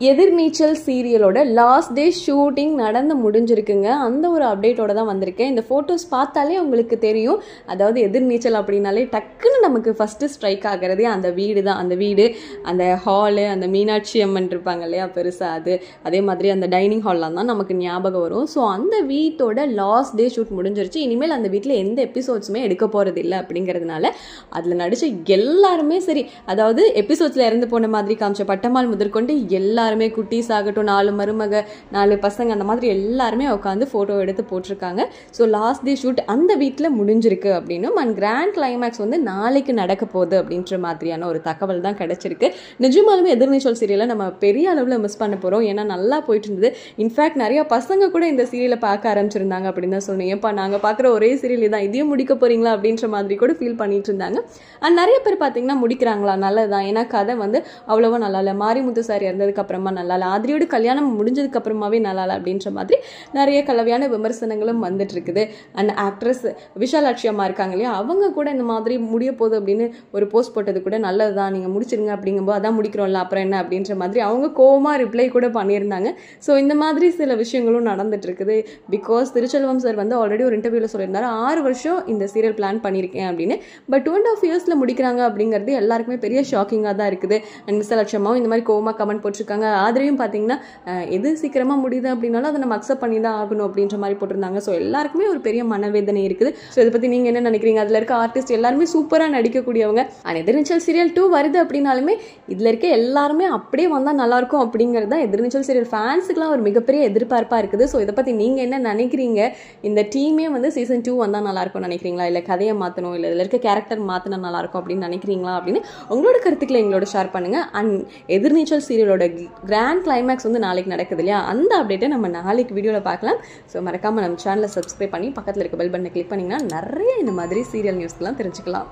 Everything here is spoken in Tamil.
எதிர்நீச்சல் சீரியலோட லாஸ்ட் டே ஷூட்டிங் நடந்து முடிஞ்சிருக்குங்க. அந்த ஒரு அப்டேட்டோட தான் வந்திருக்கேன். இந்த ஃபோட்டோஸ் பார்த்தாலே உங்களுக்கு தெரியும். அதாவது எதிர்நீச்சல் அப்படின்னாலே டக்குன்னு நமக்கு ஃபஸ்ட்டு ஸ்ட்ரைக் ஆகிறதே அந்த வீடு தான். அந்த வீடு, அந்த ஹாலு, அந்த மீனாட்சி அம்மன் இருப்பாங்க இல்லையா பெருசாக, அது அதே மாதிரி அந்த டைனிங் ஹால்லாம் தான் நமக்கு ஞாபகம் வரும். ஸோ அந்த வீட்டோட லாஸ்ட் டே ஷூட் முடிஞ்சிருச்சு. இனிமேல் அந்த வீட்டில் எந்த எபிசோட்ஸுமே எடுக்க போகிறது இல்லை அப்படிங்கிறதுனால அதில் நடித்த எல்லாருமே சரி, அதாவது எபிசோட்ஸில் இறந்து போன மாதிரி காமிச்ச பட்டம்மாள் முதற்கொண்டு எல்லாருமே குட்டீஸ் ஆகட்டும், 4 மருமக 4 பசங்க, அந்த மாதிரி எல்லாருமே உட்காந்து ஃபோட்டோ எடுத்து போட்டிருக்காங்க. ஸோ லாஸ்ட் டே ஷூட் அந்த வீட்டில் முடிஞ்சிருக்கு அப்படின்னும் அண்ட் கிராண்ட் கிளைமேக்ஸ் வந்து நாளைக்கு நடக்க போகுது அப்படின்ற மாதிரியான ஒரு தகவல் தான் கிடைச்சிருக்கு. நிஜமாலுமே எதிர்நீச்சல் சீரியலை நம்ம பெரிய அளவில் மிஸ் பண்ண போகிறோம். ஏன்னா நல்லா போயிட்டு இருந்தது. இன்ஃபேக்ட் நிறைய பசங்க கூட இந்த சீரியலை பார்க்க ஆரம்பிச்சிருந்தாங்க அப்படின்னு தான் சொன்னேன். ஏப்பா நாங்கள் பார்க்குற ஒரே சீரியல் தான், இதையும் முடிக்க போகிறீங்களா அப்படின்ற மாதிரி கூட ஃபீல் பண்ணிட்டு இருந்தாங்க. அண்ட் நிறைய பேர் பார்த்தீங்கன்னா முடிக்கிறாங்களா, நல்லதுதான். ஏன்னா கதை வந்து அவ்வளோவா நல்லா இல்லை, மாரிமுத்து சார் இறந்ததுக்கு அப்புறமா நல்லா இல்லை, ஆதிரியோட கல்யாணம் முடிஞ்சதுக்கு அப்புறமாவே நல்லா இல்லை அப்படின்ற மாதிரி நிறைய கலவையான விமர்சனங்களும் வந்துட்டு இருக்குது. அண்ட் ஆக்ட்ரஸ் விஷாலாட்சி அம்மா இருக்காங்க இல்லையா, அவங்க கூட இந்த மாதிரி முடிய போகுது அப்படின்னு ஒரு போஸ்ட் போட்டது கூட நல்லதுதான், நீங்கள் முடிச்சிருங்க அப்படிங்கும்போது அதான் முடிக்கிறோம்ல அப்புறம் என்ன அப்படின்ற மாதிரி அவங்க கோவமாக ரிப்ளை கூட பண்ணியிருந்தாங்க. ஸோ இந்த மாதிரி சில விஷயங்களும் நடந்துட்டு இருக்குது. பிகாஸ் திருச்செல்வம் சார் வந்து ஆல்ரெடி ஒரு இன்டர்வியூவில் சொல்லியிருந்தாரு, 6 வருஷம் இந்த சீரியல் பிளான் பண்ணியிருக்கேன் அப்படின்னு. பட் 2.5 இயர்ஸில் முடிக்கிறாங்க அப்படிங்கிறது எல்லாருக்குமே பெரிய ஷாக்கிங்காக தான் இருக்குது. அண்ட் விஷாலாட்சி அம்மாவும் இந்த மாதிரி கோவமாக கமெண்ட் போட்டிருக்காங்க. ஆதிரையும் பார்த்தீங்கன்னா எது சீக்கிரமாக முடியுது அப்படின்னாலும் அதை நம்ம அக்செப்ட் பண்ணி தான் ஆகணும் அப்படின்ற மாதிரி போட்டிருந்தாங்க. ஸோ எல்லாருக்குமே ஒரு பெரிய மனவேதனை இருக்குது. ஸோ இதை பற்றி நீங்கள் என்ன நினைக்கிறீங்க? அதில் இருக்க ஆர்டிஸ்ட் எல்லாருமே சூப்பராக நடிக்கக்கூடியவங்க. அண்ட் எதிர்நீச்சல் சீரியல் 2 வருது அப்படின்னாலுமே இதில் இருக்க எல்லாருமே அப்படியே வந்தால் நல்லாயிருக்கும் அப்படிங்கிறது தான் எதிர்நீச்சல் சீரியல் ஃபேன்ஸுக்குலாம் ஒரு மிகப்பெரிய எதிர்பார்ப்பாக இருக்குது. ஸோ இதை பற்றி நீங்கள் என்ன நினைக்கிறீங்க? இந்த டீமே வந்து சீசன் 2 வந்தால் நல்லாயிருக்கும் நினைக்கிறீங்களா, இல்லை கதையை மாற்றணும், இல்லை இதில் இருக்க கேரக்டர் மாற்றினா நல்லாயிருக்கும் அப்படின்னு நினைக்கிறீங்களா அப்படின்னு உங்களோட கருத்துக்களை எங்களோட ஷேர் பண்ணுங்கள். அண்ட் எதிர்நீச்சல் சீரியலோட கிராண்ட் கிளைமேக்ஸ் வந்து நாளைக்கு நடக்குது இல்லையா, அந்த அப்டேட்டை நம்ம நாளைக்கு வீடியோவில் பார்க்கலாம். ஸோ மறக்காமல் நம்ம சேனலை சப்ஸ்கிரைப் பண்ணி பக்கத்தில் இருக்க பெல் பட்டனை கிளிக் பண்ணிங்கன்னா நிறைய இந்த மாதிரி சீரியல் நியூஸ்லாம் தெரிஞ்சுக்கலாம்.